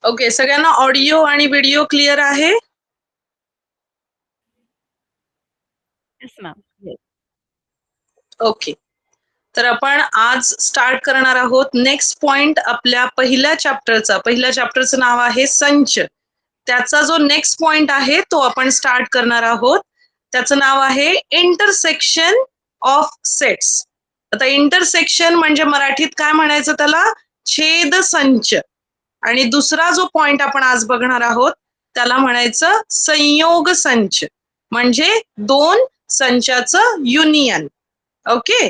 Okay, सगळ्यांना audio आणि video clear आहे? Yes ma'am. ओके. तर आपण आज स्टार्ट करणार आहोत नेक्स्ट पॉइंट आपल्या पहिल्या चॅप्टरचं नाव आहे संच. त्याचा जो नेक्स्ट पॉइंट आहे तो आपण स्टार्ट करणार आहोत. त्याचं नाव आहे इंटरसेक्शन ऑफ सेट्स. आता इंटरसेक्शन म्हणजे मराठीत काय म्हणायचं त्याला? छेद संच. आणि दुसरा जो पॉइंट आपण आज बघणार आहोत त्याला म्हणायचं संयोग संच, म्हणजे दोन संचाचं युनियन. ओके,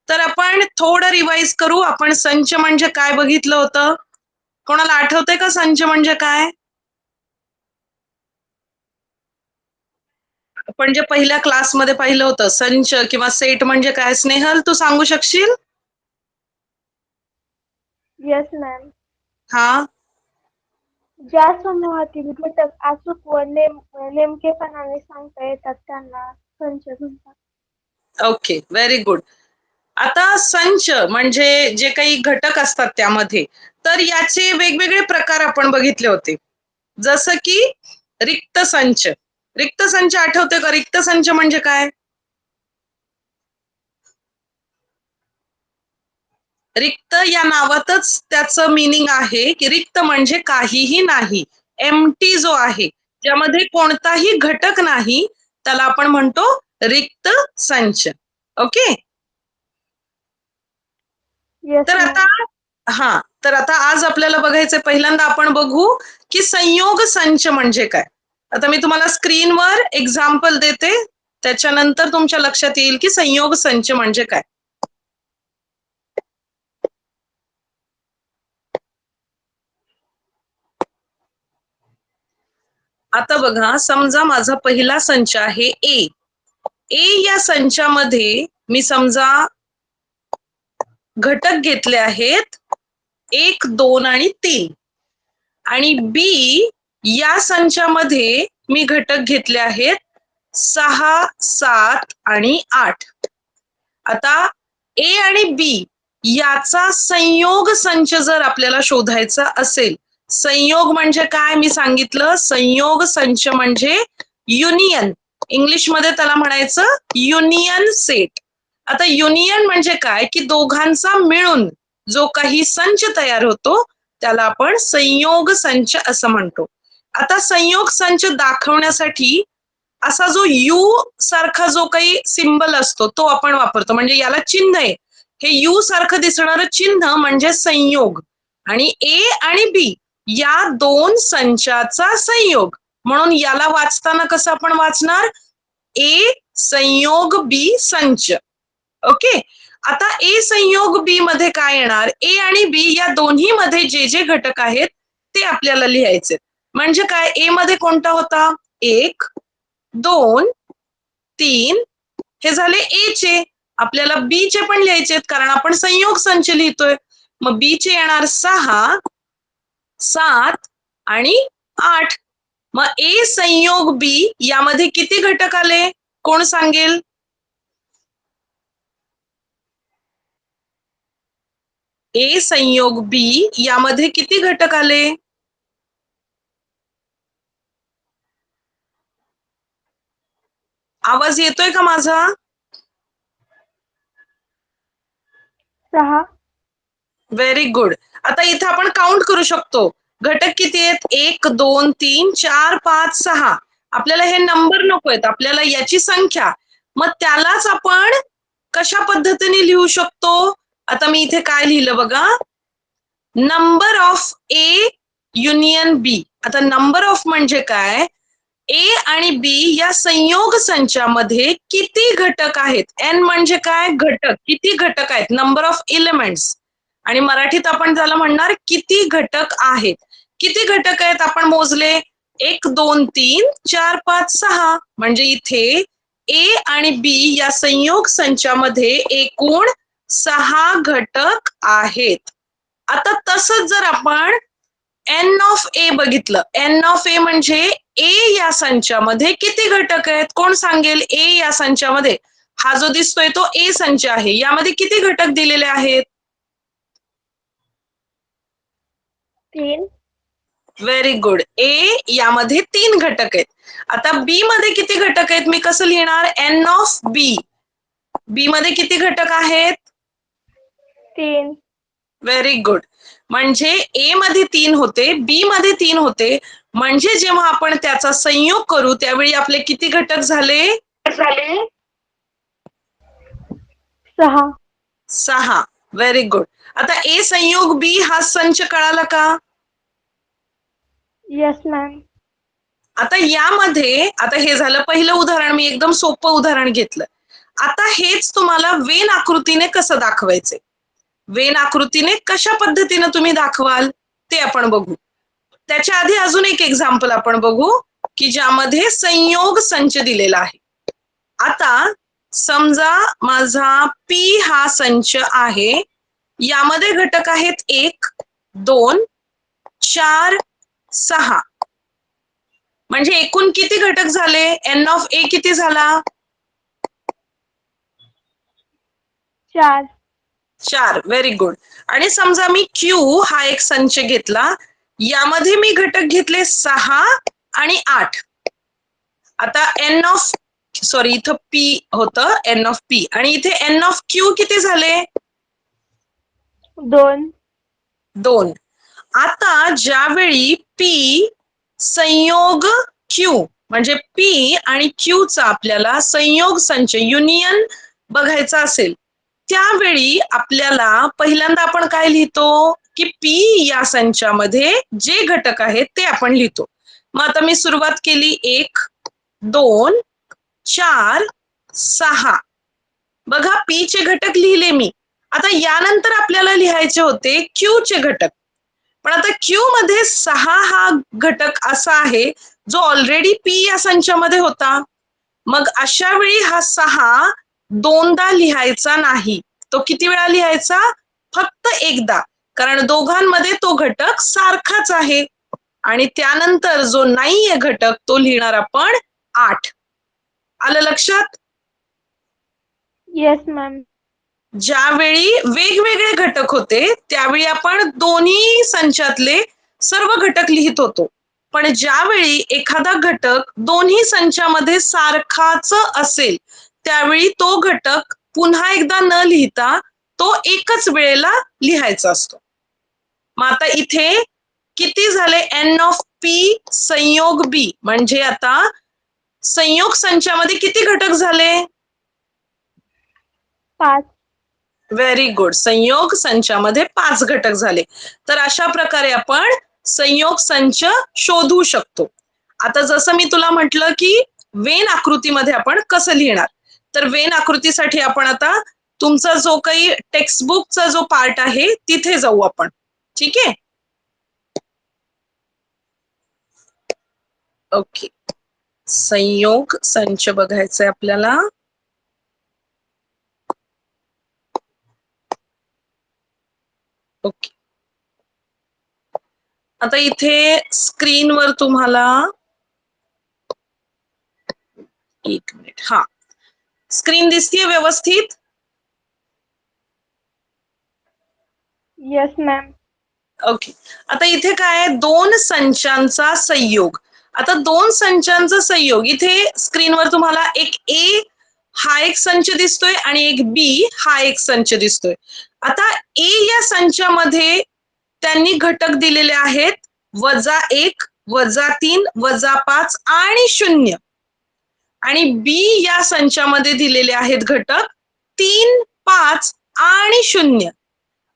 तर आपण थोडं रिवाइज करू. आपण संच म्हणजे काय बघितलं होतं? कोणाला आठवतंय का संच म्हणजे काय? आपण जे पहिल्या क्लासमध्ये पाहिलं होतं संच किंवा सेट म्हणजे काय? स्नेहल, तू सांगू शकशील? Yes ma'am. हा, ज्या समूहातील घटक अचूक व नेमकेपणाने सांगता येतात त्यांना संच म्हणतात. Okay, very good. आता संच म्हणजे जे काही घटक असतात त्यामध्ये, तर याचे वेगवेगळे प्रकार आपण बघितले होते. जसं की रिक्त संच. रिक्त संच आठवते का? रिक्त संच म्हणजे काय? रिक्त या नावातच त्याचं मीनिंग आहे की रिक्त म्हणजे काहीही नाही. एम्प्टी जो आहे, ज्यामध्ये कोणताही घटक नाही, त्याला आपण म्हणतो रिक्त संच. ओके, येस तर आता तर आता आज आपल्याला बघायचं, पहिल्यांदा आपण बघू की संयोग संच म्हणजे काय. आता मी तुम्हाला स्क्रीनवर एक्झाम्पल देते, त्याच्यानंतर तुमच्या लक्षात येईल की संयोग संच म्हणजे काय. आता बघा, समजा माझा पहिला संच आहे ए. या संचामध्ये मी समजा घटक घेतले आहेत 1, 2 आणि 3. आणि बी या संचामध्ये मी घटक घेतले आहेत 6, 7 आणि 8. आता ए आणि बी याचा संयोग संच जर आपल्याला शोधायचा असेल, संयोग म्हणजे काय मी सांगितलं, संयोग संच म्हणजे युनियन. इंग्लिशमध्ये त्याला म्हणायचं युनियन सेट. आता युनियन म्हणजे काय की दोघांचा मिळून जो काही संच तयार होतो त्याला आपण संयोग संच असं म्हणतो. आता संयोग संच दाखवण्यासाठी असा जो यू सारखा जो काही सिंबल असतो तो आपण वापरतो, म्हणजे याला चिन्ह आहे. हे यू सारखं दिसणारं चिन्ह म्हणजे संयोग, आणि ए आणि बी या दोन संचाचा संयोग. म्हणून याला वाचताना कसं आपण वाचणार? ए संयोग बी संच. ओके, आता ए संयोग बी मध्ये काय येणार? ए आणि बी या दोन्ही मध्ये जे जे घटक आहेत ते आपल्याला लिहायचे. म्हणजे काय? ए मध्ये कोणता होता? 1, 2, 3 हे झाले ए चे. आपल्याला बी चे पण लिहायचे कारण आपण संयोग संच लिहितोय. मग बी चे येणार 6, 7 आणि 8. मग ए संयोग बी यामध्ये किती घटक आले? कोण सांगेल? ए संयोग बी यामध्ये किती घटक आले? आवाज येतोय का माझा? 6. Very good. आता इथे आपण काउंट करू शकतो. घटक किती आहेत? 1, 2, 3, 4, 5, 6. आपल्याला हे नंबर नको आहेत, आपल्याला याची संख्या. मग त्यालाच आपण कशा पद्धतीने लिहू शकतो? आता मी इथे काय लिहिलं बघा, नंबर ऑफ ए युनियन बी. आता नंबर ऑफ म्हणजे काय? ए आणि बी या संयोग संचामध्ये किती घटक आहेत? एन म्हणजे काय? घटक. किती घटक आहेत? Number of elements. आणि मराठीत आपण त्याला म्हणणार किती घटक आहेत. किती घटक आहेत आपण मोजले? 1, 2, 3, 4, 5, 6. म्हणजे इथे ए आणि बी या संयोग संचामध्ये एकूण 6 घटक आहेत. आता तसंच जर आपण एन ऑफ ए बघितलं, एन ऑफ ए म्हणजे ए या संचामध्ये किती घटक आहेत? कोण सांगेल? ए या संचामध्ये, हा जो दिसतोय तो ए संच आहे, यामध्ये किती घटक दिलेले आहेत? 3. Very good. ए यामध्ये 3 घटक आहेत. आता बी मध्ये किती घटक आहेत मी कसं लिहिणार? एन ऑफ बी. बी मध्ये किती घटक आहेत? 3. Very good. म्हणजे ए मध्ये 3 होते, बी मध्ये 3 होते, म्हणजे जेव्हा आपण त्याचा संयोग करू त्यावेळी आपले किती घटक झाले? 6. 6. Very good. आता ए संयोग बी हा संच कळाला का? Yes ma'am. आता यामध्ये आता हे झालं पहिलं उदाहरण, मी एकदम सोपं उदाहरण घेतलं. आता हेच तुम्हाला वेन आकृतीने कसं दाखवायचे? वेन आकृतीने कशा पद्धतीने तुम्ही दाखवाल ते आपण बघू. त्याच्या आधी अजून एक एक्झाम्पल आपण बघू की ज्यामध्ये संयोग संच दिलेला आहे. आता समजा माझा पी हा संच आहे, यामध्ये घटक आहेत 1, 2, 4, 6. म्हणजे एकूण किती घटक झाले? एन ऑफ ए किती झाला? 4. 4. Very good. आणि समजा मी क्यू हा एक संच घेतला, यामध्ये मी घटक घेतले 6 आणि 8. आता एन ऑफ इथं पी होतं एन ऑफ पी आणि इथे एन ऑफ क्यू किती झाले? 2. 2. आता ज्यावेळी पी संयोग क्यू म्हणजे पी आणि क्यू चा आपल्याला संयोग संच युनियन बघायचा असेल, त्यावेळी आपल्याला पहिल्यांदा आपण काय लिहितो की पी या संचामध्ये जे घटक आहेत ते आपण लिहितो. मग आता मी सुरुवात केली 1, 2, 4, 6. बघा पी चे घटक लिहिले मी. आता यानंतर आपल्याला लिहायचे होते क्यू चे घटक, पण आता क्यू मध्ये 6 हा घटक असा आहे जो ऑलरेडी पी या संचामध्ये होता. मग अशा वेळी हा 6 दोनदा लिहायचा नाही. तो किती वेळा लिहायचा? फक्त एकदा, कारण दोघांमध्ये तो घटक सारखाच आहे. आणि त्यानंतर जो नाहीये घटक तो लिहिणार आपण 8. आलं लक्षात? Yes ma'am. ज्यावेळी वेगवेगळे घटक होते त्यावेळी आपण दोन्ही संचातले सर्व घटक लिहित होतो, पण ज्यावेळी एखादा घटक दोन्ही संचामध्ये सारखाच असेल त्यावेळी तो घटक पुन्हा एकदा न लिहिता तो एकच वेळेला लिहायचा असतो. मग आता इथे किती झाले? एन ऑफ पी संयोग बी, म्हणजे आता संयोग संचामध्ये किती घटक झाले? 5. Very good. संयोग संचामध्ये 5 घटक झाले. तर अशा प्रकारे आपण संयोग संच शोधू शकतो. आता जसं मी तुला म्हटलं की वेन आकृतीमध्ये आपण कसं लिहिणार, तर वेन आकृतीसाठी आपण आता तुमचा जो काही टेक्स्टबुकचा जो पार्ट आहे तिथे जाऊ आपण. ठीक आहे? ओके. संयोग संच बघायचंय आपल्याला. ओके. आता इथे स्क्रीनवर तुम्हाला 1 मिनिट. हा, स्क्रीन दिसतीये व्यवस्थित? Yes ma'am. ओके. आता इथे काय आहे? 2 संचांचा संयोग. आता 2 संचांचा संयोग इथे स्क्रीनवर तुम्हाला एक ए हा एक संच दिसतोय आणि एक बी हा एक संच दिसतोय. आता ए या संचामध्ये त्यांनी घटक दिलेले आहेत -1, -3, -5 आणि 0. आणि बी या संचामध्ये दिलेले आहेत घटक 3, 5 आणि 0.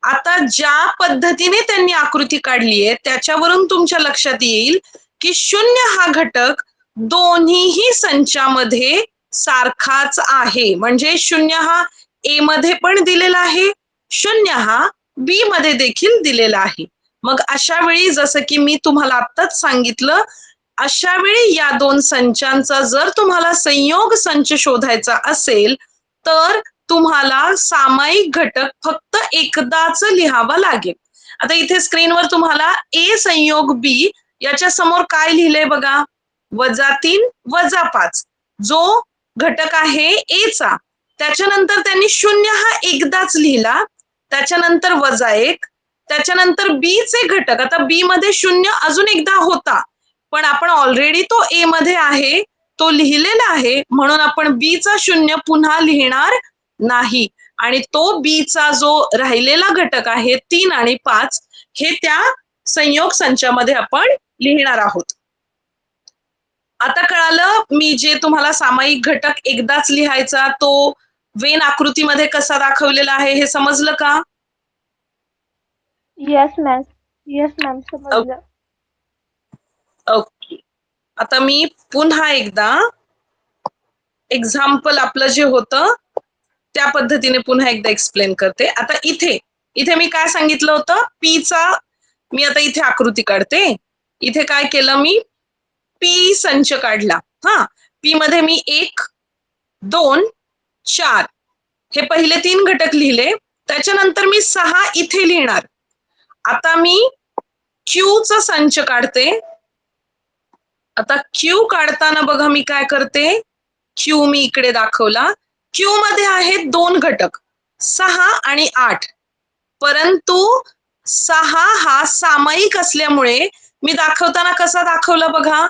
आता ज्या पद्धतीने त्यांनी आकृती काढली आहे त्याच्यावरून तुमच्या लक्षात येईल की 0 हा घटक दोन्हीही संचामध्ये सारखाच आहे. म्हणजे 0 हा ए मध्ये पण दिलेला आहे, 0 हा बी मध्ये देखील दिलेला आहे. मग अशा वेळी जसं की मी तुम्हाला आत्ताच सांगितलं, अशा वेळी या 2 संचांचा जर तुम्हाला संयोग संच शोधायचा असेल तर तुम्हाला सामायिक घटक फक्त एकदाच लिहावा लागेल. आता इथे स्क्रीनवर तुम्हाला ए संयोग बी याच्या समोर काय लिहिलंय बघा, -3, -5. जो घटक आहे ए चा त्याच्यानंतर त्यांनी 0 हा एकदाच लिहिला, त्याच्यानंतर -1, त्याच्यानंतर बी चे घटक, आता बी मध्ये 0 अजून एकदा होता, पण आपण ऑलरेडी तो ए मध्ये आहे, तो लिहिलेला आहे, म्हणून आपण बी चा 0 पुन्हा लिहिणार नाही. आणि तो बी चा जो राहिलेला घटक आहे 3 आणि 5 हे त्या संयोग संचामध्ये आपण लिहिणार आहोत. आता कळालं मी जे तुम्हाला सामायिक घटक एकदाच लिहायचा तो वेन आकृतीमध्ये कसा दाखवलेला आहे हे समजलं का? Yes ma'am. येस मॅम, समजलं. ओके. आता मी पुन्हा एकदा एक्झाम्पल आपलं जे होतं त्या पद्धतीने पुन्हा एकदा एक्सप्लेन करते. आता इथे मी काय सांगितलं होतं, पी चा मी आता इथे आकृती काढते. इथे काय केलं मी, पी संच काढला. पी मध्ये मी 1, 2, 4 हे पहिले 3 घटक लिहिले. त्याच्यानंतर मी 6 इथे लिहिणार. आता मी क्यू चा संच काढते. आता क्यू काढताना बघा मी काय करते, क्यू मी इकडे दाखवला. क्यू मध्ये आहेत 2 घटक 6 आणि 8, परंतु 6 हा सामायिक असल्यामुळे मी दाखवताना कसा दाखवला बघा,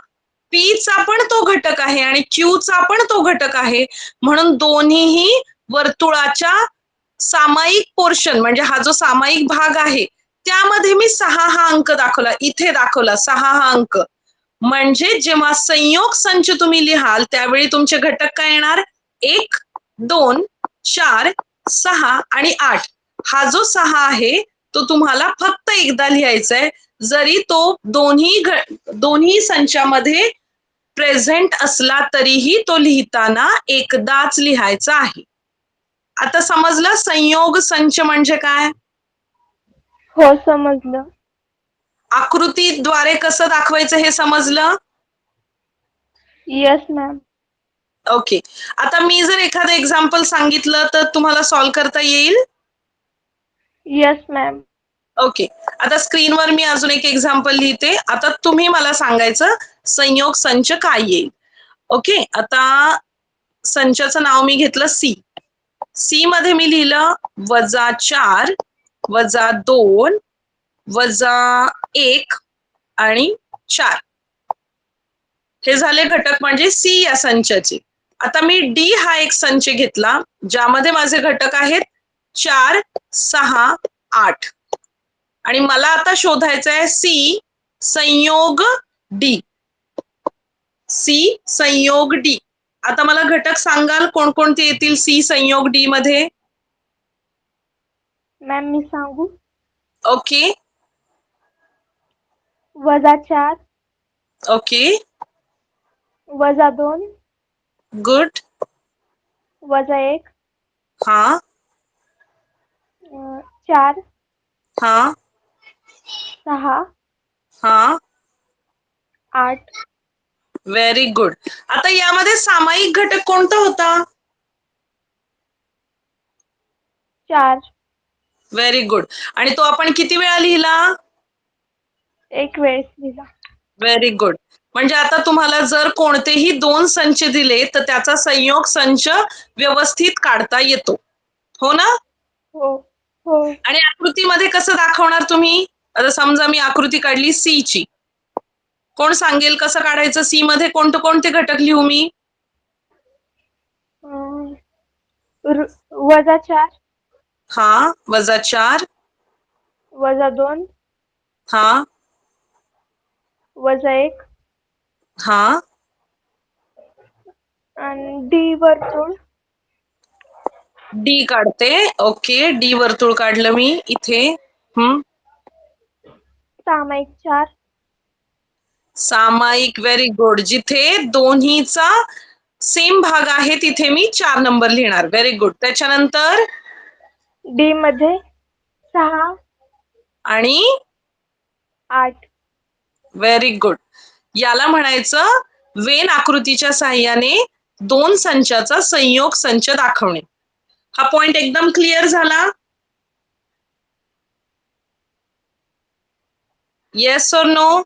पी चा पण तो घटक आहे आणि क्यू चा पण तो घटक आहे, म्हणून दोन्हीही वर्तुळाच्या सामायिक पोर्शन म्हणजे हा जो सामायिक भाग आहे त्यामध्ये मी 6 हा अंक दाखवला, इथे दाखवला 6 हा अंक. म्हणजे जेव्हा संयोग संच तुम्ही लिहाल त्यावेळी तुमचे घटक काय येणार, 1, 2, 4, 6 आणि 8. हा जो 6 आहे तो तुम्हाला फक्त एकदा लिहायचा आहे, जरी तो दोन्ही संचामध्ये प्रेझेंट असला तरीही तो लिहिताना एकदाच लिहायचा आहे. आता समजलं संयोग संच म्हणजे काय? हो, समजलं. आकृतीद्वारे कसं दाखवायचं हे समजलं? Yes ma'am. ओके. आता मी जर एखादं एक्झाम्पल सांगितलं तर तुम्हाला सॉल्व्ह करता येईल? Yes ma'am. ओके. आता स्क्रीनवर मी अजून एक एक्झाम्पल लिहिते. आता तुम्ही मला सांगायचं संयोग संच काय येईल. ओके. आता संचाचं नाव मी घेतलं सी. सी मध्ये मी लिहिलं -4, -2, -1 आणि 4. हे झाले घटक म्हणजे सी या संचाचे. आता मी डी हा एक संच घेतला ज्यामध्ये माझे घटक आहेत 4, 6, 8 आणि मला आता शोधायचं आहे सी संयोग डी. सी संयोग डी. आता मला घटक सांगाल कोणकोणते येतील सी संयोग डी मध्ये? मॅम मी सांगू? ओके. -4, ओके. -2, गुड. -1, हा 4, हा 6, हा 8. Very good. आता यामध्ये सामायिक घटक कोणता होता? 4. Very good. आणि तो आपण किती वेळा लिहिला? एक वेळेस लिहिला. Very good. म्हणजे आता तुम्हाला जर कोणतेही 2 संच दिले तर त्याचा संयोग संच व्यवस्थित काढता येतो, हो ना? हो. हो. आणि आकृतीमध्ये कसं दाखवणार तुम्ही? आता समजा मी आकृती काढली सी ची. कोण सांगेल कसं काढायचं? सी मध्ये कोणते घटक लिहू मी? -4, हा -4, -2, हा -1 हा आणि डी वर्तुळ. डी काढते. ओके. डी वर्तुळ काढलं मी इथे. सामायिक 4. सामायिक. Very good. जिथे दोन्हीचा सेम भाग आहे तिथे मी 4 नंबर लिहिणार. Very good. त्याच्यानंतर डी मध्ये 6 आणि 8. Very good. याला म्हणायचं वेन आकृतीच्या साहाय्याने 2 संचाचा संयोग संच दाखवणे. हा पॉइंट एकदम क्लिअर झाला? येस और नो?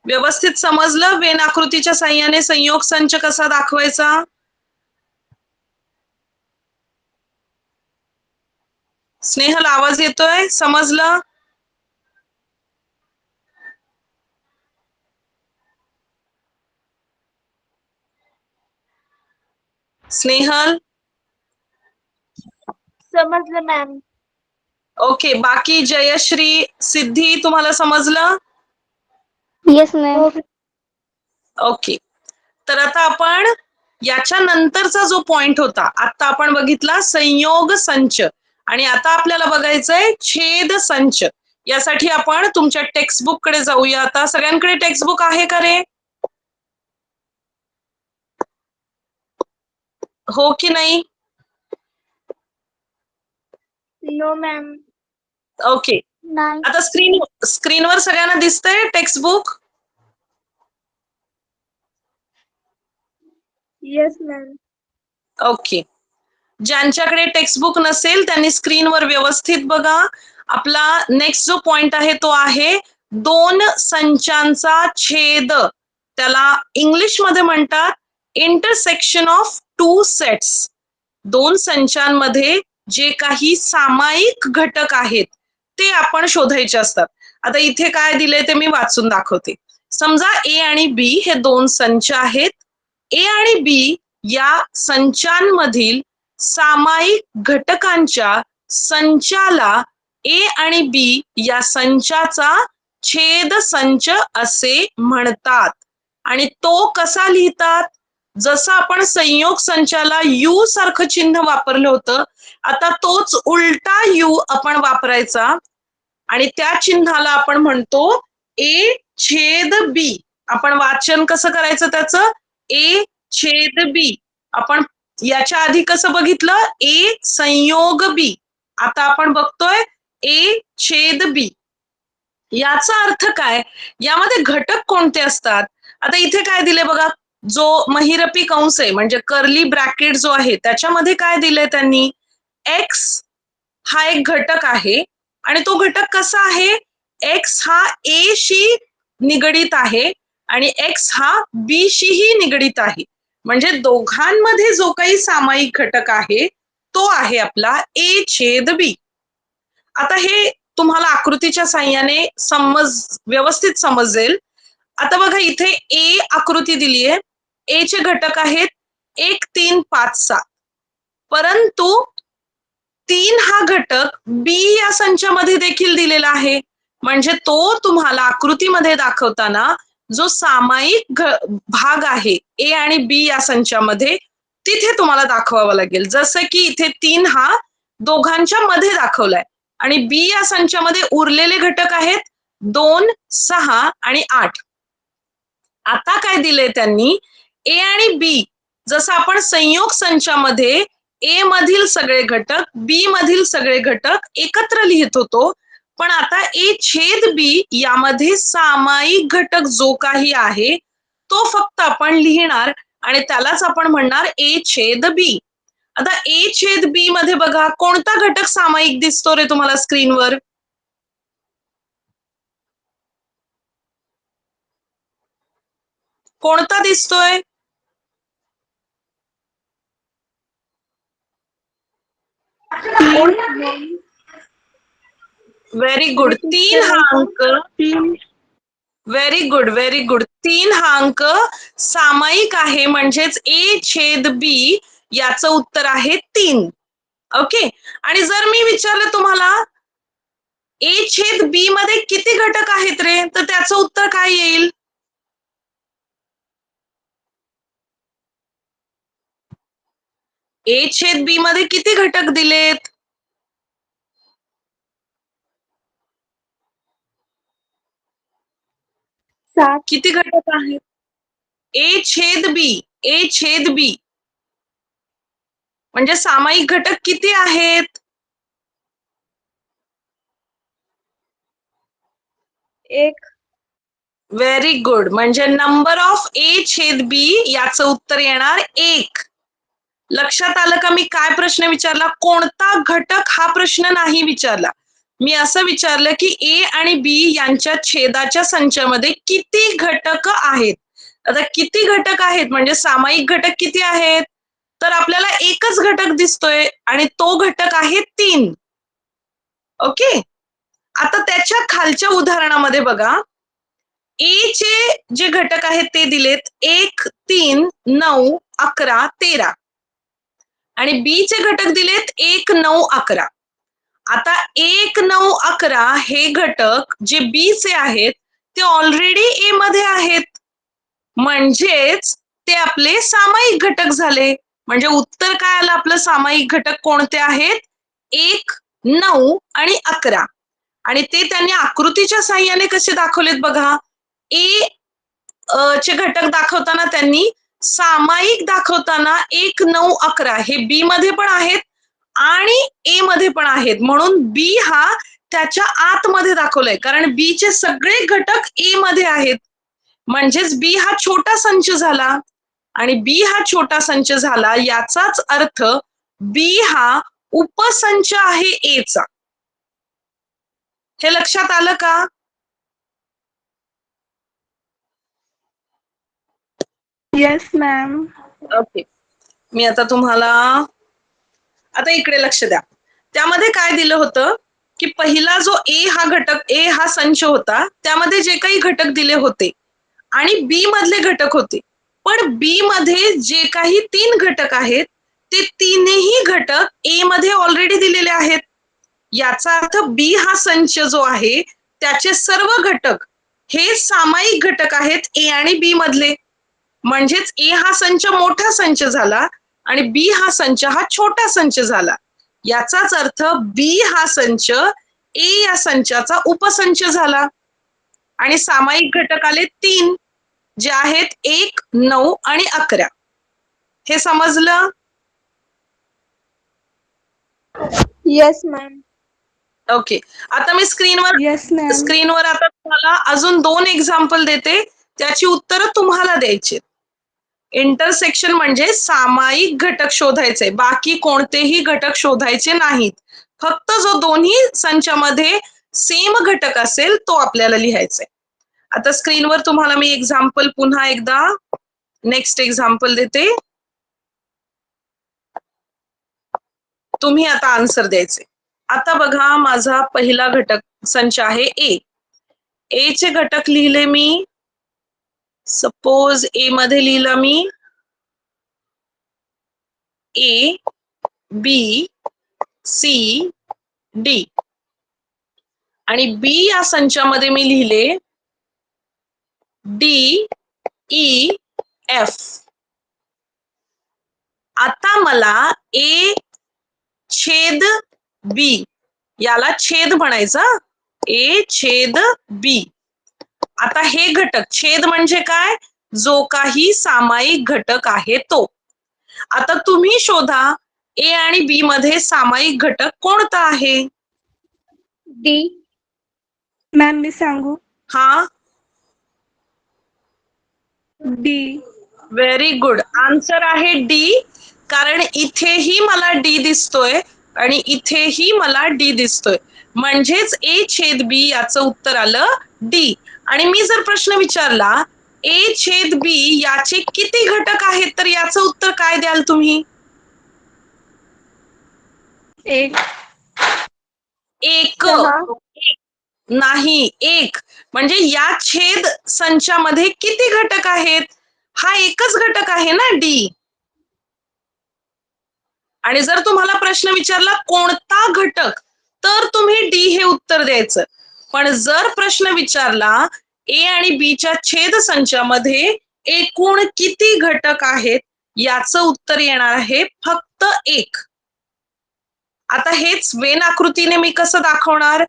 व्यवस्थित समजलं वेन आकृतीच्या साहाय्याने संयोग संच कसा दाखवायचा? स्नेहल आवाज येतोय? समजलं? स्नेहल? समजलं मॅम. ओके, बाकी जयश्री, सिद्धी, तुम्हाला समजलं? Yes ma'am. ओके, तर आता आपण याच्या नंतरचा जो पॉइंट होता, आता आपण बघितला संयोग संच, आणि आता आपल्याला बघायचंय छेद संच. यासाठी आपण तुमच्या टेक्स्टबुक कडे जाऊया. आता सगळ्यांकडे टेक्स्टबुक आहे का रे? हो की नाही? No ma'am. ओके, नाही. आता स्क्रीनवर सगळ्यांना दिसतंय टेक्स्टबुक? Yes ma'am. ओके, ज्यांच्याकडे टेक्स्टबुक नसेल त्यांनी स्क्रीनवर व्यवस्थित बघा. आपला नेक्स्ट जो पॉइंट आहे तो आहे दोन संचांचा छेद. त्याला इंग्लिश मध्ये म्हणतात इंटरसेक्शन ऑफ टू सेट्स. दोन संचांमध्ये जे काही सामायिक घटक आहेत ते आपण शोधायचे असतात. आता इथे काय दिले ते मी वाचून दाखवते. समजा ए आणि बी हे दोन संच आहेत. ए आणि बी या संचांमधील सामायिक घटकांच्या संचाला ए आणि बी या संचाचा छेद संच असे म्हणतात. आणि तो कसा लिहितात? जसं आपण संयोग संचाला यू सारखं चिन्ह वापरलं होतं, आता तोच उलटा यू आपण वापरायचा आणि त्या चिन्हाला आपण म्हणतो ए छेद बी. आपण वाचन कसं करायचं त्याचं? ए छेद बी. आपण याच्या आधी कसं बघितलं? ए संयोग बी. आता आपण बघतोय ए छेद बी. याचा अर्थ काय? यामध्ये घटक कोणते असतात? आता इथे काय दिले बघा, जो महिरपी कंस आहे म्हणजे कर्ली ब्रॅकेट जो आहे त्याच्यामध्ये काय दिले त्यांनी? एक्स हा एक घटक आहे आणि तो घटक कसा आहे? एक्स हा ए शी निगडित आहे आणि एक्स हा बी शीही निगडित आहे. म्हणजे दोघांमध्ये जो काही सामायिक घटक आहे तो आहे आपला ए छेद बी. आता हे तुम्हाला आकृतीच्या साह्याने व्यवस्थित समजेल. आता बघा इथे ए आकृती दिली आहे. ए चे घटक आहेत 1, 3, 5, 7. परंतु 3 हा घटक बी या संचामध्ये देखील दिलेला आहे. म्हणजे तो तुम्हाला आकृतीमध्ये दाखवताना जो सामायिक भाग आहे ए आणि बी या संचामध्ये तिथे तुम्हाला दाखवावं लागेल. जसं की इथे 3 हा दोघांच्या मध्ये दाखवलाय आणि बी या संचामध्ये उरलेले घटक आहेत 2, 6 आणि 8. आता काय दिले त्यांनी? ए आणि बी जसं आपण संयोग संचामध्ये ए मधील सगळे घटक बी मधील सगळे घटक एकत्र लिहित होतो, पण आता ए छेद बी यामध्ये सामायिक घटक जो काही आहे तो फक्त आपण लिहिणार आणि त्यालाच आपण म्हणणार ए छेद बी. आता ए छेद बी मध्ये बघा कोणता घटक सामायिक दिसतो रे तुम्हाला स्क्रीनवर? कोणता दिसतोय? Very good. 3 हा अंक. Very good, very good. 3 हा अंक सामायिक आहे म्हणजेच ए छेद बी याचं उत्तर आहे 3. ओके, आणि जर मी विचारलं तुम्हाला ए छेद बी मध्ये किती घटक आहेत रे, तर त्याचं उत्तर काय येईल? ए छेद बी मध्ये किती घटक दिलेत? किती घटक आहेत? ए छेद बी, ए छेद बी म्हणजे सामायिक घटक किती आहेत? 1. Very good. म्हणजे नंबर ऑफ ए छेद बी याचं उत्तर येणार 1. लक्षात आलं का मी काय प्रश्न विचारला? कोणता घटक हा प्रश्न नाही विचारला. मी असं विचारलं की ए आणि बी यांच्या छेदाच्या संचामध्ये किती घटक आहेत. आता किती घटक आहेत म्हणजे सामायिक घटक किती आहेत? तर आपल्याला एकच घटक दिसतोय आणि तो घटक आहे 3. ओके. आता त्याच्या खालच्या उदाहरणामध्ये बघा, ए चे जे घटक आहेत ते दिलेत 1, 3, 9, 11, 13 आणि बी चे घटक दिलेत 1, 9, 11. आता 1, 9, 11 हे घटक जे बी चे आहेत ते ऑलरेडी ए मध्ये आहेत, म्हणजेच ते आपले सामायिक घटक झाले. म्हणजे उत्तर काय आलं आपलं? सामायिक घटक कोणते आहेत? 1, 9 आणि 11. आणि ते त्यांनी आकृतीच्या साहाय्याने कसे दाखवलेत बघा. ए चे घटक दाखवताना त्यांनी सामायिक दाखवताना 1, 9, 11 हे बी मध्ये पण आहेत आणि ए मध्ये पण आहेत, म्हणून बी हा त्याच्या आतमध्ये दाखवलाय, कारण बी चे सगळे घटक ए मध्ये आहेत. म्हणजेच बी हा छोटा संच झाला आणि बी हा छोटा संच झाला याचाच अर्थ बी हा उपसंच आहे ए चा. हे लक्षात आलं का? Yes ma'am. ओके. मी आता तुम्हाला आता इकडे लक्ष द्या. त्यामध्ये काय दिलं होतं की पहिला जो ए हा घटक, ए हा संच होता, त्यामध्ये जे काही घटक दिले होते आणि बी मधले घटक होते, पण बी मध्ये जे काही 3 घटक आहेत ते तीनही घटक ए मध्ये ऑलरेडी दिलेले आहेत. याचा अर्थ बी हा संच जो आहे त्याचे सर्व घटक हे सामायिक घटक आहेत ए आणि बी मधले. म्हणजेच ए हा संच मोठा संच झाला आणि बी हा संच हा छोटा संच झाला. याचाच अर्थ बी हा संच ए या संचाचा उपसंच झाला. आणि सामायिक घटक आले 3, जे आहेत 1, 9 आणि 11. हे समजलं? Yes ma'am. ओके. आता मी येस मॅम. स्क्रीनवर आता तुम्हाला अजून 2 एक्झाम्पल देते, त्याची उत्तरं तुम्हाला द्यायची. इंटरसेक्शन म्हणजे सामायिक घटक शोधायचे, बाकी कोणतेही घटक शोधायचे नाहीत. फक्त जो दोन्ही संचामध्ये सेम घटक असेल तो आपल्याला लिहायचा आहे. आता स्क्रीनवर तुम्हाला मी एक्झाम्पल पुन्हा एकदा नेक्स्ट एक्झाम्पल देते, तुम्ही आता आन्सर द्यायचे. आता बघा, माझा पहिला घटक संच आहे ए. ए चे घटक लिहिले मी, सपोज ए मध्ये लिहिलं मी ए, बी, सी, डी आणि बी या संचामध्ये मी लिहिले डी, ई, एफ. आता मला ए छेद बी, याला छेद म्हणायचा, ए छेद बी. आता हे घटक, छेद म्हणजे काय? जो काही सामायिक घटक आहे तो. आता तुम्ही शोधा ए आणि बी मध्ये सामायिक घटक कोणता आहे? डी. मॅम मी सांगू? हा, डी. Very good. आन्सर आहे डी, कारण इथेही मला डी दिसतोय आणि इथेही मला डी दिसतोय, म्हणजेच ए छेद बी याचं उत्तर आलं डी. आणि मी जर प्रश्न विचारला ए छेद बी याचे किती घटक आहेत, तर याचं उत्तर काय द्याल तुम्ही? एक. एक. सहा. नाही, एक. म्हणजे या छेद संचामध्ये किती घटक आहेत? हा एकच घटक आहे ना, डी. आणि जर तुम्हाला प्रश्न विचारला कोणता घटक, तर तुम्ही डी हे उत्तर द्यायचं. पण जर प्रश्न विचारला ए आणि बी च्या छेद संचामध्ये एकूण किती घटक आहेत, याचं उत्तर येणार आहे फक्त एक. आता हेच वेन आकृतीने मी कसं दाखवणार?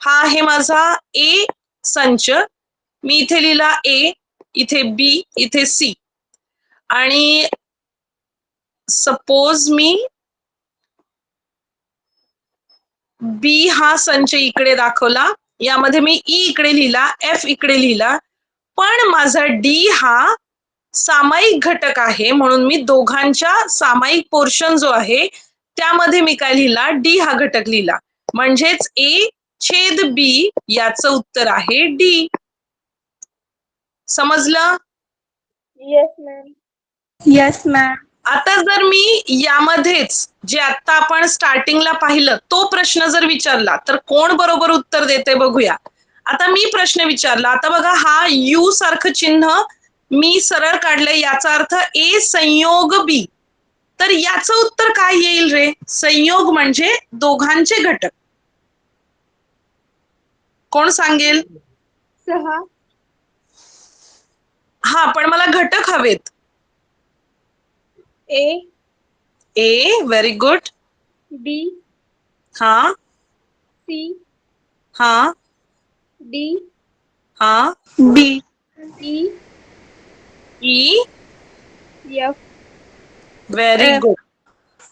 हा आहे माझा ए संच, मी इथे लिहिला ए, इथे बी, इथे सी, आणि सपोज मी बी हा संच इकडे दाखवला, यामध्ये मी ई इकडे लिहिला, एफ इकडे लिहिला, पण माझा डी हा सामायिक घटक आहे, म्हणून मी दोघांच्या सामायिक पोर्शन जो आहे त्यामध्ये मी काय लिहिला? डी हा घटक लिहिला. म्हणजेच ए छेद बी याचं उत्तर आहे डी. समजलं? Yes ma'am. Yes ma'am. आता जर मी यामध्येच जे आता आपण स्टार्टिंगला पाहिलं तो प्रश्न जर विचारला तर कोण बरोबर उत्तर देते बघूया. आता मी प्रश्न विचारला, आता बघा हा यू सारखं चिन्ह मी सरळ काढलंय, याचा अर्थ ए संयोग बी. तर याचं उत्तर काय येईल रे? संयोग म्हणजे दोघांचे घटक. कोण सांगेल? 6 हा, पण मला घटक हवेत. A A, very good. B हा C हा D हा B E E, F very F good.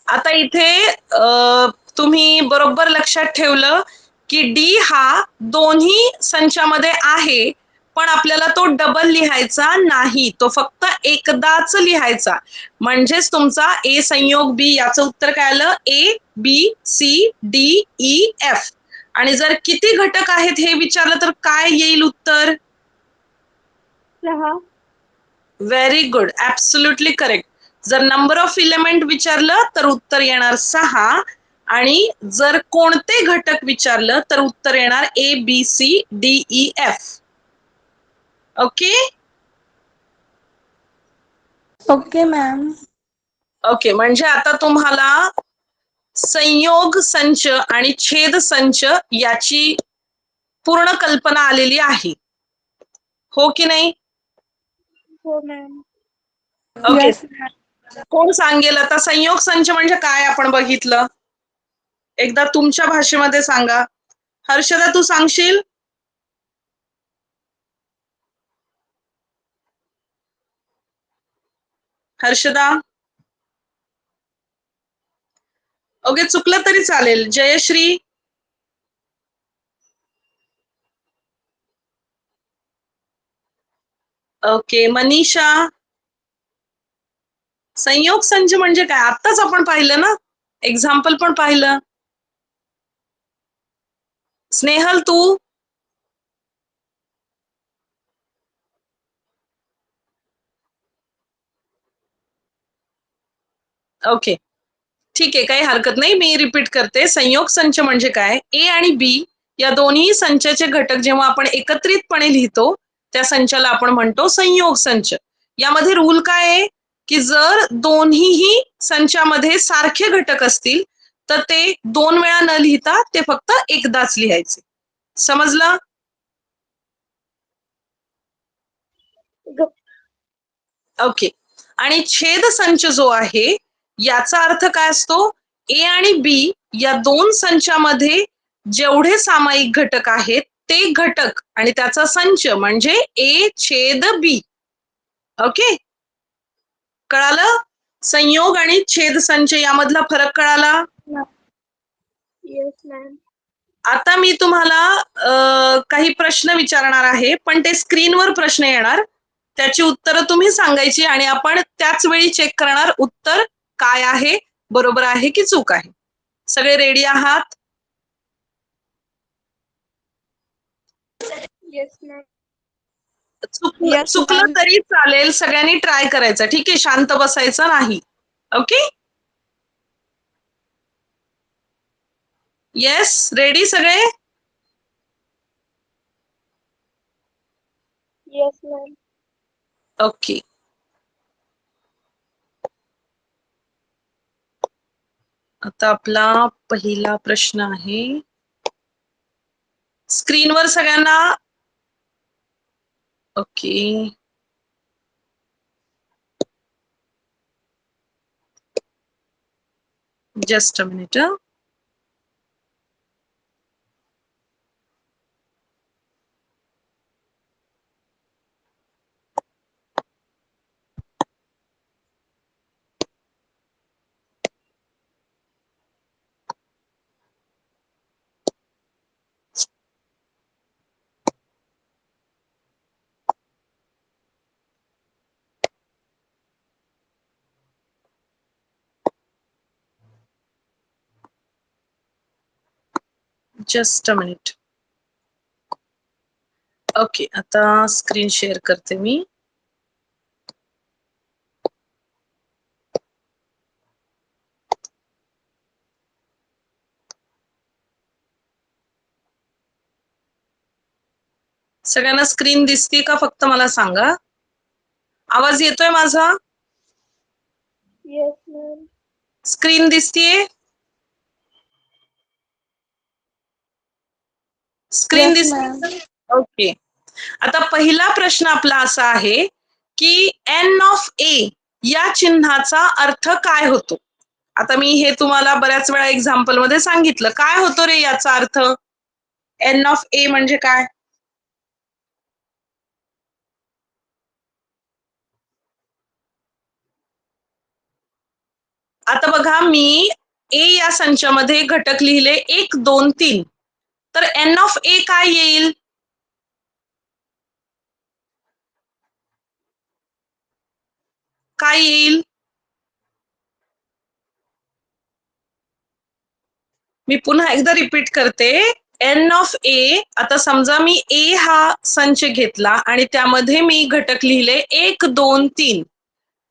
आता इथे तुम्ही बरोबर लक्षात ठेवलं की डी हा दोन्ही संचामध्ये आहे, पण आपल्याला तो डबल लिहायचा नाही, तो फक्त एकदाच लिहायचा. म्हणजेच तुमचा ए संयोग बी याचं उत्तर काय आलं? A B C D E F. आणि जर किती घटक आहेत हे विचारलं तर काय येईल उत्तर? 6 व्हेरी गुड, ऍब्सोल्युटली करेक्ट. जर नंबर ऑफ इलेमेंट विचारलं तर उत्तर येणार 6, आणि जर कोणते घटक विचारलं तर उत्तर येणार A B C D E F. Okay okay ma'am. Okay, म्हणजे आता तुम्हाला संयोग संच आणि छेद संच याची पूर्ण कल्पना आलेली आहे, हो की नाही? हो मॅम. Okay, yes ma'am. कोण सांगेल आता संयोग संच म्हणजे काय आपण बघितलं? एकदा तुमच्या भाषेमध्ये सांगा. हर्षदा, तू सांगशील? हर्षदा? ओके, चुकलं तरी चालेल. जयश्री? ओके, मनीषा? संयोग संच म्हणजे काय? आत्ताच आपण पाहिलं ना, एक्झाम्पल पण पाहिलं. स्नेहल, तू? ओके, ठीक आहे, काही हरकत नाही. मी रिपीट करते. संयोग संच म्हणजे काय? ए आणि बी या दोन्ही संचाचे घटक जेव्हा आपण एकत्रितपणे लिहितो त्या संचाला आपण म्हणतो संयोग संच. यामध्ये रूल काय आहे की जर दोन्हीही संचामध्ये सारखे घटक असतील तर ते 2 वेळा न लिहिता ते फक्त एकदाच लिहायचे. समजलं? ओके. आणि छेद संच जो आहे याचा अर्थ काय असतो? ए आणि बी या दोन संचामध्ये जेवढे सामायिक घटक आहेत ते घटक आणि त्याचा संच म्हणजे ए छेद बी. ओके, कळालं? संयोग आणि छेद संच यामधला फरक कळाला? Yes ma'am. आता मी तुम्हाला काही प्रश्न विचारणार आहे, पण ते स्क्रीनवर प्रश्न येणार, त्याची उत्तरं तुम्ही सांगायची आणि आपण त्याच वेळी चेक करणार उत्तर काय आहे, बरोबर आहे की चूक आहे. सगळे रेडी आहात? Yes ma'am. Yes, चुकलं ma'am. तरी चालेल, सगळ्यांनी ट्राय करायचं, ठीक आहे? शांत बसायचं नाही. ओके, येस, रेडी सगळे? Yes ma'am. ओके, आता आपला पहिला प्रश्न आहे स्क्रीनवर सगळ्यांना. Okay, just a minute. Just a minute. Okay, आता स्क्रीन शेअर करते मी. सगळ्यांना स्क्रीन दिसते का फक्त मला सांगा. आवाज येतोय माझा? Yes, ma'am. स्क्रीन दिसतीये? स्क्रीन Yes, दिसते? ma'am. ओके. आता पहिला प्रश्न आपला असा आहे की एन ऑफ ए या चिन्हाचा अर्थ काय होतो. आता मी हे तुम्हाला बऱ्याच वेळा एक्झाम्पल मध्ये सांगितलं. काय होतो रे याचा अर्थ? एन ऑफ ए म्हणजे काय? आता बघा, मी ए या संचामध्ये घटक लिहिले 1, 2, 3. तर एन ऑफ ए काय येईल? काय येईल? मी पुन्हा एकदा रिपीट करते. एन ऑफ ए, आता समजा मी ए हा संच घेतला आणि त्यामध्ये मी घटक लिहिले 1, 2, 3.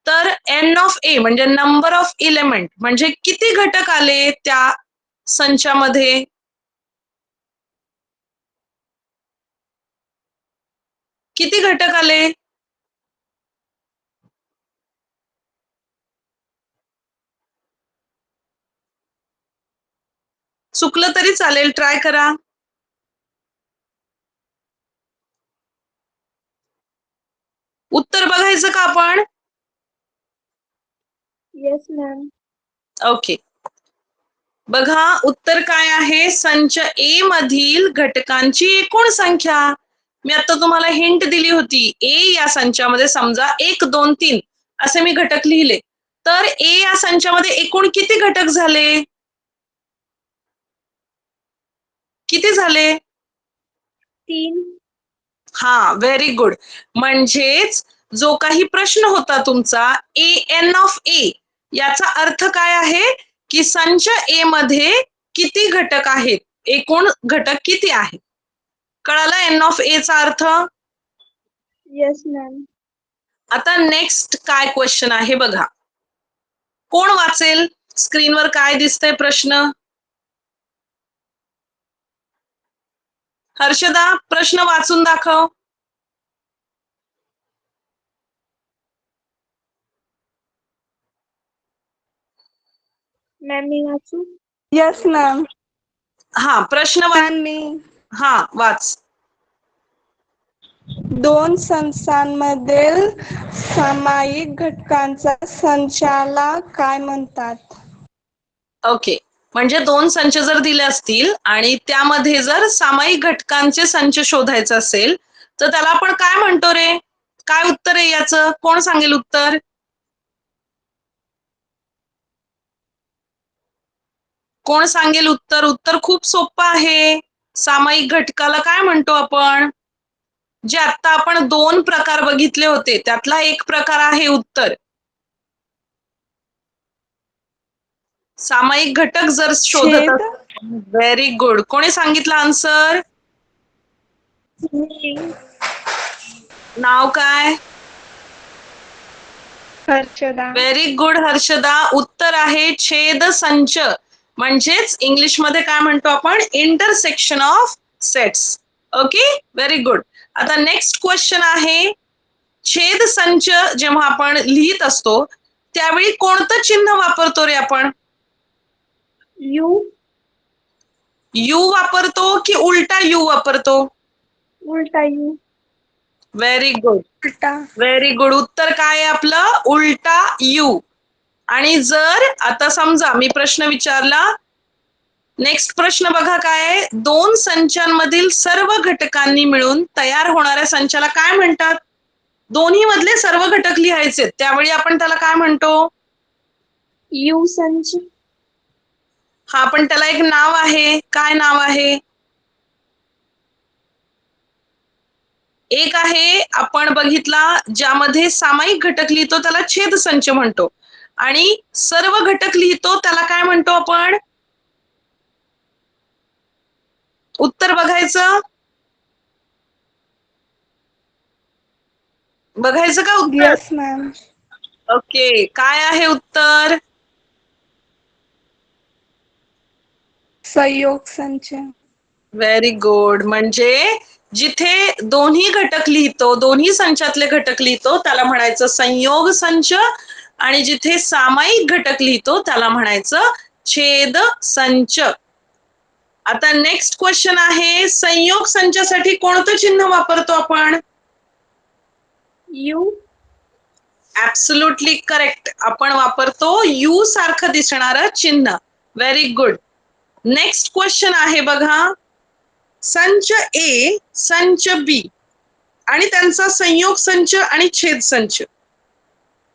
तर एन ऑफ ए म्हणजे नंबर ऑफ इलेमेंट म्हणजे किती घटक आले त्या संचामध्ये? किती घटक आले? चुकलं तरी चालेल, ट्राय करा. उत्तर बघायचं का आपण? Yes, ma'am. ओके. बघा उत्तर काय आहे. संच ए मधील घटकांची एकूण संख्या. मी आता तुम्हाला हिंट दिली होती. ए या संचामध्ये समजा 1, 2, 3 असे मी घटक लिहिले. तर ए या संचामध्ये एकूण किती घटक झाले? किती झाले? 3. हा, व्हेरी गुड. म्हणजेच जो काही प्रश्न होता तुमचा ए एन ऑफ ए याचा अर्थ काय आहे की संच ए मध्ये किती घटक आहेत, एकूण घटक किती आहेत. कळालं एन ऑफ ए चा अर्थ? Yes, ma'am. आता नेक्स्ट काय क्वेश्चन आहे बघा. कोण वाचेल? स्क्रीनवर काय दिसतंय प्रश्न? हर्षदा, प्रश्न वाचून दाखव. Ma'am, मी वाचू? Yes, ma'am. हा, प्रश्न Can me हा वाच. दोन संचांमधील सामायिक घटकांचा संचाला काय म्हणतात? ओके. म्हणजे दोन संच जर दिले असतील आणि त्यामध्ये जर सामायिक घटकांचे संच शोधायचे असेल तर त्याला आपण काय म्हणतो रे? काय उत्तर आहे याचं? कोण सांगेल उत्तर? कोण सांगेल उत्तर? उत्तर खूप सोपं आहे. सामायिक घटकाला काय म्हणतो आपण? जे आता आपण 2 प्रकार बघितले होते त्यातला एक प्रकार आहे उत्तर. सामायिक घटक जर शोधत छेद. Very good. कोणी सांगितलं आन्सर? मी. नाव काय? हर्षदा. Very good Harshada. उत्तर आहे छेद संच. म्हणजेच इंग्लिश मध्ये काय म्हणतो आपण? Intersection of sets. Okay, very good. आता नेक्स्ट क्वेश्चन आहे. छेद संच जेव्हा आपण लिहित असतो त्यावेळी कोणतं चिन्ह वापरतो रे आपण? U. यू वापरतो की उलटा यू वापरतो? उलटा U. व्हेरी गुड, उलटा. Very good. उत्तर काय आहे आपलं? उलटा यू. आणि जर आता समजा मी प्रश्न विचारला, नेक्स्ट प्रश्न बघा काय आहे. दोन संचांमधील सर्व घटकांनी मिळून तयार होणाऱ्या संचाला काय म्हणतात? दोन्ही मधले सर्व घटक लिहायचे, त्यावेळी आपण त्याला काय म्हणतो? U संच. हा, पण त्याला एक नाव आहे. काय नाव आहे? एक आहे आपण बघितला ज्यामध्ये सामायिक घटक लिहितो त्याला छेद संच म्हणतो आणि सर्व घटक लिहितो त्याला काय म्हणतो आपण? उत्तर बघायचं. बघायचं का उत्तर? Yes, ma'am. ओके, काय आहे उत्तर? संयोग संच. Very good. म्हणजे जिथे दोन्ही घटक लिहितो, दोन्ही संचातले घटक लिहितो त्याला म्हणायचं संयोग संच, आणि जिथे सामायिक घटक लिहितो त्याला म्हणायचं छेद संच. आता नेक्स्ट क्वेश्चन आहे, संयोग संचासाठी कोणतं चिन्ह वापरतो आपण? यू. Absolutely correct. आपण वापरतो यू सारखं दिसणारं चिन्ह. Very good. नेक्स्ट क्वेश्चन आहे बघा, संच ए, संच बी आणि त्यांचा संयोग संच आणि छेद संच.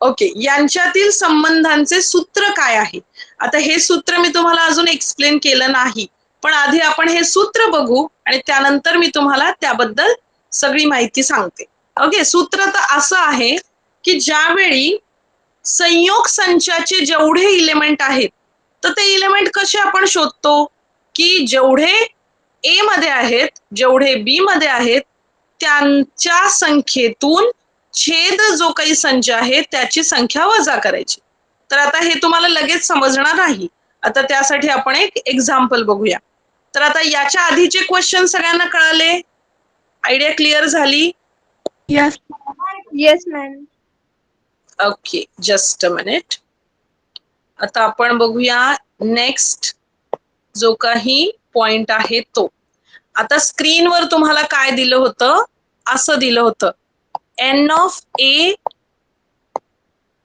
ओके, यांच्यातील संबंधांचे सूत्र काय आहे? आता हे सूत्र मी तुम्हाला अजून एक्सप्लेन केलं नाही, पण आधी आपण हे सूत्र बघू आणि त्यानंतर मी तुम्हाला त्याबद्दल सगळी माहिती सांगते. ओके, सूत्र तर असं आहे की ज्यावेळी संयोग संचाचे जेवढे इलेमेंट आहेत तर ते इलेमेंट कसे आपण शोधतो की जेवढे ए मध्ये आहेत, जेवढे बी मध्ये आहेत, त्यांच्या संख्येतून छेद जो काही संच आहे त्याची संख्या वजा करायची. तर आता हे तुम्हाला लगेच समजणार नाही. आता त्यासाठी आपण एक एक्झाम्पल बघूया. तर आता याच्या आधीचे क्वेश्चन सगळ्यांना कळाले? आयडिया क्लिअर झाली? Yes. Yes ma'am. Okay, just a minute. आता आपण बघूया नेक्स्ट जो काही पॉइंट आहे तो. आता स्क्रीनवर तुम्हाला काय दिलं होतं? असं दिलं होतं, एन ऑफ ए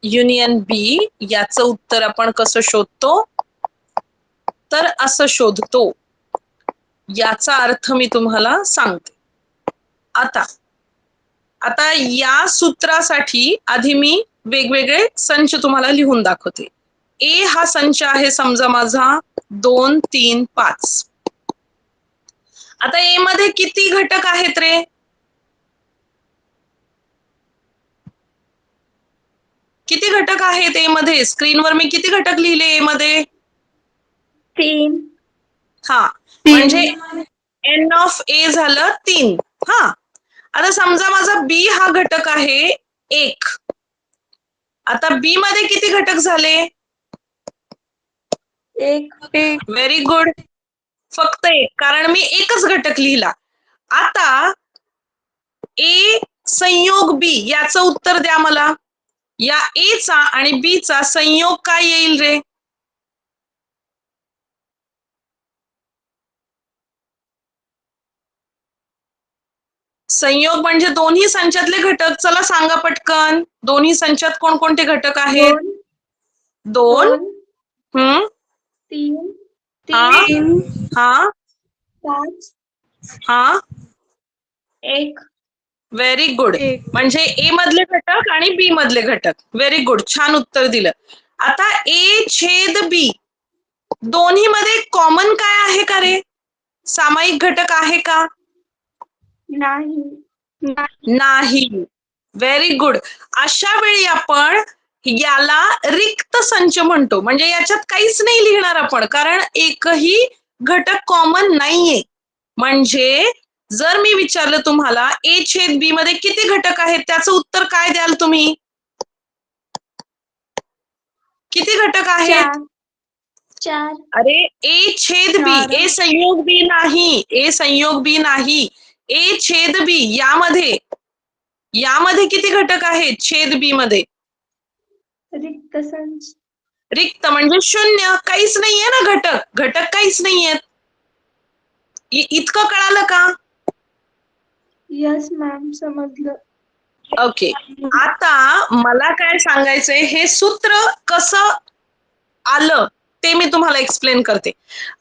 युनियन बी. याचं उत्तर आपण कसं शोधतो? तर असं शोधतो. याचा अर्थ मी तुम्हाला सांगते. आता आता या सूत्रासाठी आधी मी वेगवेगळे संच तुम्हाला लिहून दाखवते. ए हा संच आहे समजा माझा 2, 3, 5. आता ए मध्ये किती घटक आहेत रे? किती घटक आहेत ए मध्ये? स्क्रीनवर मी किती घटक लिहिले ए मध्ये? 3. हा, म्हणजे एन ऑफ ए झालं 3. हा, आता समजा माझा बी हा घटक आहे 1. आता बी मध्ये किती घटक झाले? 1. Very good. फक्त 1, कारण मी एकच घटक लिहिला. आता ए संयोग बी याचं उत्तर द्या मला. या ए चा आणि बी चा संयोग काय येईल रे? संयोग म्हणजे दोन्ही संचातले घटक. चला सांगा पटकन, दोन्ही संचात कोणकोणते घटक आहेत? 2. 2, 3, हा 3, हा 5, हा 1. Very good. 1. म्हणजे ए मधले घटक आणि बी मधले घटक. व्हेरी गुड, छान उत्तर दिलं. आता ए छेद बी दोन्ही मध्ये कॉमन काय आहे का रे? सामायिक घटक आहे का? नाही. नाही. Very good. अशा वेळी आपण याला रिक्त संच म्हणतो. म्हणजे याच्यात काहीच नाही लिहिणार आपण, कारण एकही घटक कॉमन नाहीये. म्हणजे जर मी विचारलं तुम्हाला ए छेद बी मध्ये किती घटक आहेत, त्याचं उत्तर काय द्याल तुम्ही? किती घटक आहेत? 4. अरे ए छेद बी, 4. ए संयोग बी नाही, ए संयोग बी नाही, ए छेद बी. यामध्ये किती घटक आहेत छेद बी मध्ये? रिक्त संच. रिक्त म्हणजे शून्य, काहीच नाहीये ना घटक. घटक काहीच नाहीयेत. इतकं कळालं का? यस मॅम, समजलं. ओके, आता मला काय सांगायचंय, हे सूत्र कसं आलं ते मी तुम्हाला एक्सप्लेन करते.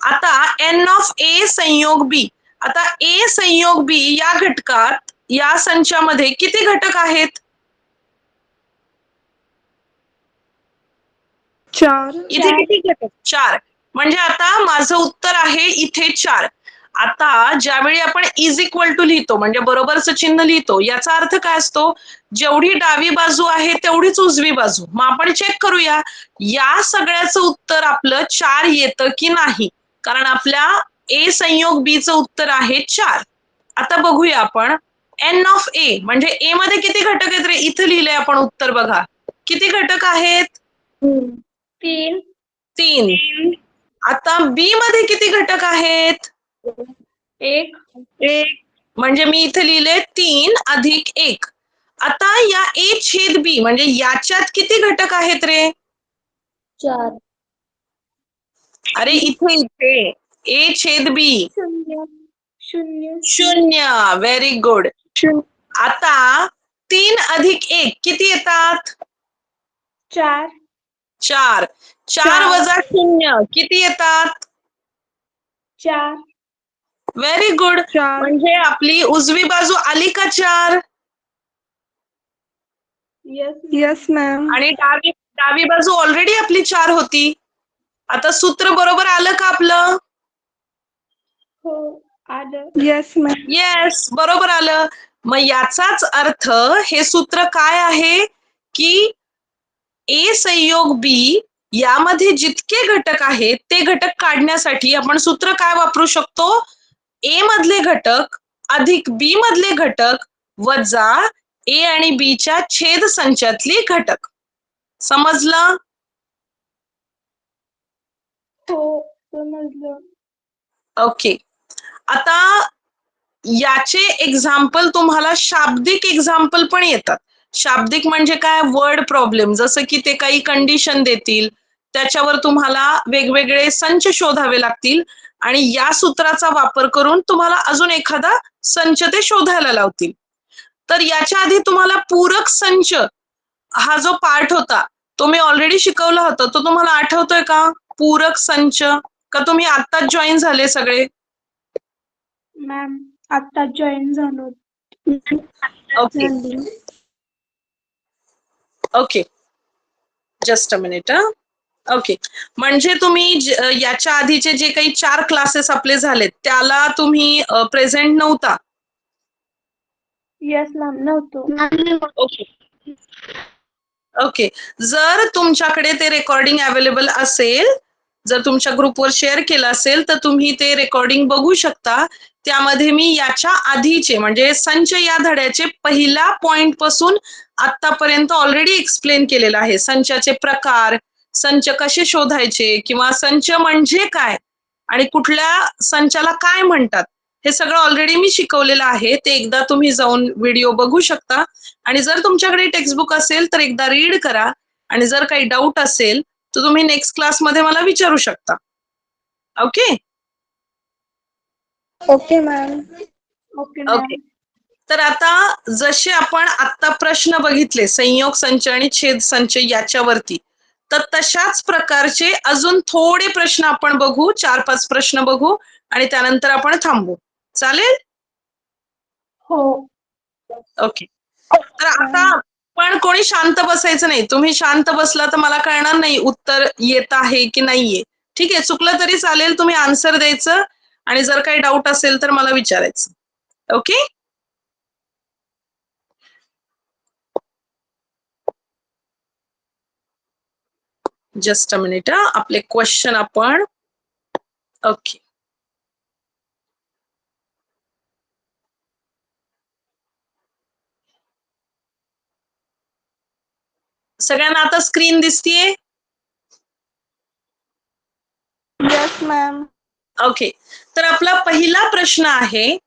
आता एन ऑफ ए संयोग बी. आता ए संयोग बी या घटकात, या संचामध्ये किती घटक आहेत? 4. इथे किती घटक? 4. म्हणजे आता माझं उत्तर आहे इथे 4. आता ज्यावेळी आपण इज इक्वल टू लिहितो, म्हणजे बरोबरचं चिन्ह लिहितो, याचा अर्थ काय असतो? जेवढी डावी बाजू आहे तेवढीच उजवी बाजू. मग आपण चेक करूया या सगळ्याचं उत्तर आपलं 4 येतं की नाही, कारण आपल्या ए संयोग बी चं उत्तर आहे 4. आता बघूया आपण एन ऑफ ए, म्हणजे ए मध्ये किती घटक आहेत रे? इथे लिहिलंय आपण उत्तर बघा. किती घटक आहेत? 3. 3. आता बी मध्ये किती घटक आहेत? 1. म्हणजे मी इथे लिहिले 3 अधिक 1. आता या A छेद B म्हणजे याच्यात किती घटक आहेत रे? 4 अरे इथे A छेद B 0 0 शून्य. Very good. आता 3 अधिक 1 किती येतात? 4 4. 4 वजा 0 किती येतात? 4 व्हेरी गुड. 4. म्हणजे आपली उजवी बाजू आली का 4? Yes ma'am. आणि डावी बाजू ऑलरेडी आपली 4 होती. आता सूत्र बरोबर आलं का आपलं? हो आलं यस मॅम. येस, बरोबर आलं. मग याचाच अर्थ हे सूत्र काय आहे की A संयोग B यामध्ये जितके घटक आहेत ते घटक काढण्यासाठी आपण सूत्र काय वापरू शकतो? A मधले घटक अधिक B मधले घटक वजा A आणि B च्या छेद संचातली घटक. समजलं? हो समजलं ओके. आता याचे एक्झाम्पल तुम्हाला शाब्दिक एक्झाम्पल पण येतात. शाब्दिक म्हणजे काय? Word problem. जसं की ते काही कंडिशन देतील, त्याच्यावर तुम्हाला वेगवेगळे संच शोधावे लागतील आणि या सूत्राचा वापर करून तुम्हाला अजून एखादा संच ते शोधायला लावतील. तर याच्या आधी तुम्हाला पूरक संच हा जो पार्ट होता तो मी ऑलरेडी शिकवला होता. तो तुम्हाला आठवतोय का? पूरक संच. का तुम्ही आत्ताच जॉईन झाले सगळे? मॅम आता जॉईन झालो okay okay, just a minute. Okay, म्हणजे तुम्ही याच्या आधीचे जे काही 4 क्लासेस आपले झालेत त्याला तुम्ही प्रेझेंट नव्हता? यस मॅम नव्हतो ओके ओके. जर तुमच्याकडे ते रेकॉर्डिंग अवेलेबल असेल, जर तुमच्या ग्रुपवर शेअर केलं असेल तर तुम्ही ते रेकॉर्डिंग बघू शकता. त्यामध्ये मी याच्या आधीचे म्हणजे संच या धड्याचे पहिला पॉइंट पासून आतापर्यंत ऑलरेडी एक्सप्लेन केलेलं आहे. संचाचे प्रकार, संच कसे शोधायचे किंवा संच म्हणजे काय आणि कुठल्या संचाला काय म्हणतात हे सगळं ऑलरेडी मी शिकवलेलं आहे. ते एकदा तुम्ही जाऊन व्हिडिओ बघू शकता आणि जर तुमच्याकडे टेक्स्टबुक असेल तर एकदा रीड करा आणि जर काही डाऊट असेल तर तुम्ही नेक्स्ट क्लासमध्ये मला विचारू शकता. Okay okay ma'am. Okay okay. Ma'am तर आता जसे आपण आता प्रश्न बघितले संयोग संच आणि छेद संच याच्यावरती, तर तशाच प्रकारचे अजून थोडे प्रश्न आपण बघू. 4-5 प्रश्न बघू आणि त्यानंतर आपण थांबू. चालेल? हो ओके. तर आता पण कोणी शांत बसायचं नाही. तुम्ही शांत बसला तर मला कळणार नाही उत्तर येत आहे की नाहीये. ठीक आहे, चुकलं तरी चालेल, तुम्ही आन्सर द्यायचं आणि जर काही डाऊट असेल तर मला विचारायचं. ओके. Just a minute. आपले क्वेश्चन आपण ओके सगळ्यांना आता स्क्रीन दिसतीये? Yes ma'am. ओके. तर आपला पहिला प्रश्न आहे,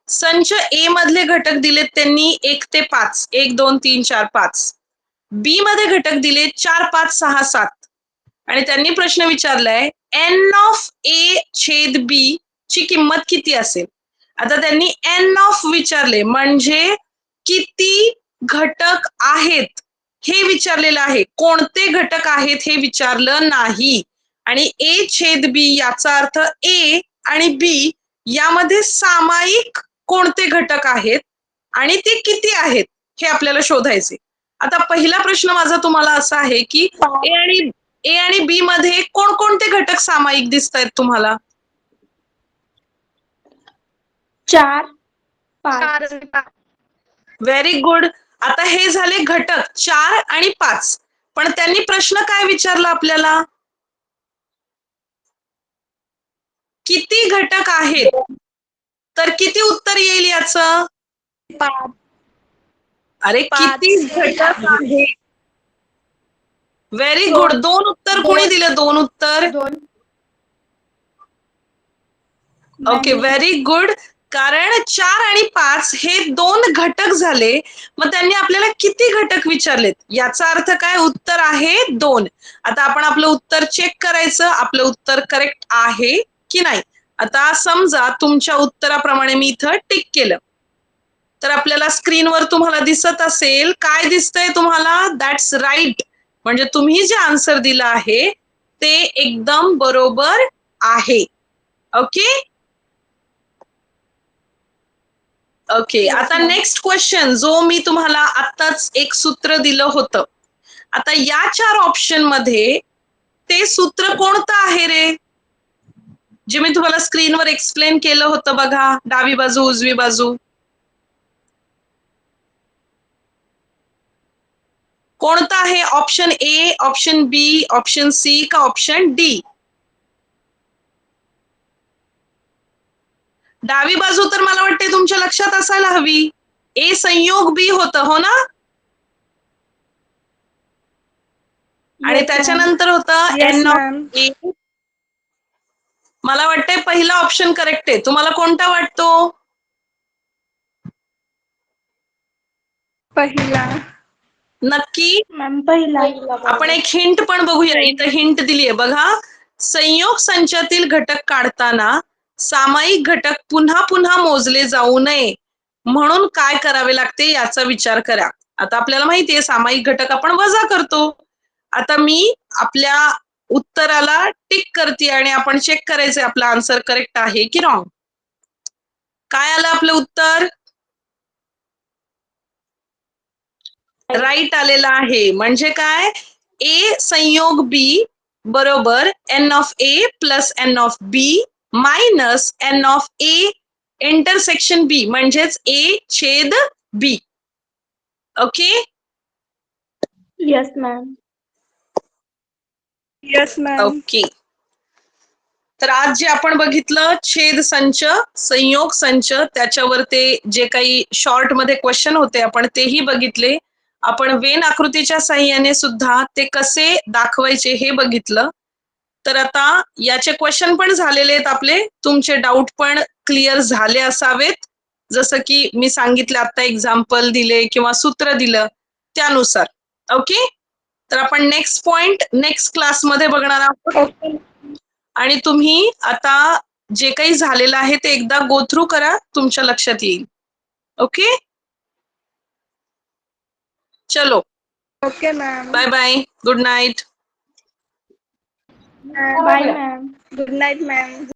संच ए मधले घटक दिलेत त्यांनी 1 ते 5, 1 2 3 4 5. बी मध्ये घटक दिले 4 5 6 7 आणि त्यांनी प्रश्न विचारलाय एन ऑफ ए छेद बी ची किंमत किती असेल. आता त्यांनी एन ऑफ विचारले म्हणजे किती घटक आहेत हे विचारलेलं आहे. कोणते घटक आहेत हे विचारलं नाही. आणि ए छेद बी याचा अर्थ ए आणि बी यामध्ये सामायिक कोणते घटक आहेत आणि ते किती आहेत हे आपल्याला शोधायचे. आता पहिला प्रश्न माझा तुम्हाला असा आहे की ए आणि बी मध्ये कोणकोणते घटक सामायिक दिसत आहेत तुम्हाला? 4 5 व्हेरी गुड. आता हे झाले घटक 4 आणि 5. पण त्यांनी प्रश्न काय विचारला आपल्याला? किती घटक आहेत? तर किती उत्तर येईल याचं? 5. अरे किती घटक आहेत? Very good. 2 उत्तर कोणी दिले? 2 उत्तर. 2 ओके, व्हेरी गुड. कारण 4 आणि 5 हे 2 घटक झाले. मग त्यांनी आपल्याला किती घटक विचारलेत? याचा अर्थ काय? उत्तर आहे 2. आता आपण आपलं उत्तर चेक करायचं, आपलं उत्तर करेक्ट आहे की नाही. आता समजा तुमच्या उत्तराप्रमाणे मी इथं टिक केलं, तर आपल्याला स्क्रीनवर तुम्हाला दिसत असेल, काय दिसतंय तुम्हाला? That's right. म्हणजे तुम्ही जे आन्सर दिलं आहे ते एकदम बरोबर आहे. ओके. ओके. Yes, आता ma'am. नेक्स्ट क्वेश्चन, जो मी तुम्हाला आत्ताच एक सूत्र दिलं होतं. आता या 4 ऑप्शन मध्ये ते सूत्र कोणतं आहे रे? जे मी तुम्हाला स्क्रीनवर एक्सप्लेन केलं होतं बघा, डावी बाजू उजवी बाजू. कोणतं आहे? Option A, option B, option C का ऑप्शन डी? डावी बाजू तर मला वाटते तुमच्या लक्षात असायला हवी. ए संयोग बी होतं, हो ना? आणि Yes, त्याच्यानंतर होतं Yes, एन ऑफ ma'am. ए. मला वाटतंय पहिला ऑप्शन करेक्ट आहे. तुम्हाला कोणता वाटतो? पहिला. नक्की? मॅम पहिला. आपण एक हिंट पण बघूया. इथं हिंट दिलीये बघा. संयोग संचातील घटक काढताना सामायिक घटक पुन्हा पुन्हा मोजले जाऊ नये म्हणून काय करावे लागते याचा विचार करा. आता आपल्याला माहितीये सामायिक घटक आपण वजा करतो. आता मी आपल्या उत्तराला टिक करते आणि आपण चेक करायचे आपला आन्सर करेक्ट आहे की रॉंग. काय आलं आपलं उत्तर? राईट आलेलं आहे. म्हणजे काय? ए संयोग बी बरोबर n of A plus n of B minus n of A intersection B म्हणजेच ए छेद B. Okay. Yes, ma'am. Yes, ma'am. Okay. तर आज जे आपण बघितलं छेद संच, संयोग संच, त्याच्यावर ते जे काही शॉर्ट मध्ये क्वेश्चन होते आपण तेही बघितले. आपण वेन आकृतीच्या साह्याने सुद्धा ते कसे दाखवायचे हे बघितलं. तर आता याचे क्वेश्चन पण झालेले आहेत आपले. तुमचे डाऊट पण क्लिअर झाले असावेत. जसं की मी सांगितलं आता एक्झाम्पल दिले किंवा सूत्र दिलं त्यानुसार. ओके. तर आपण नेक्स्ट पॉइंट नेक्स्ट क्लासमध्ये बघणार आहोत. Okay. आणि तुम्ही आता जे काही झालेलं आहे ते एकदा गो थ्रू करा, तुमच्या लक्षात येईल. ओके. चलो, Okay, ma'am. Bye bye, good night. Bye, ma'am. Good night, ma'am.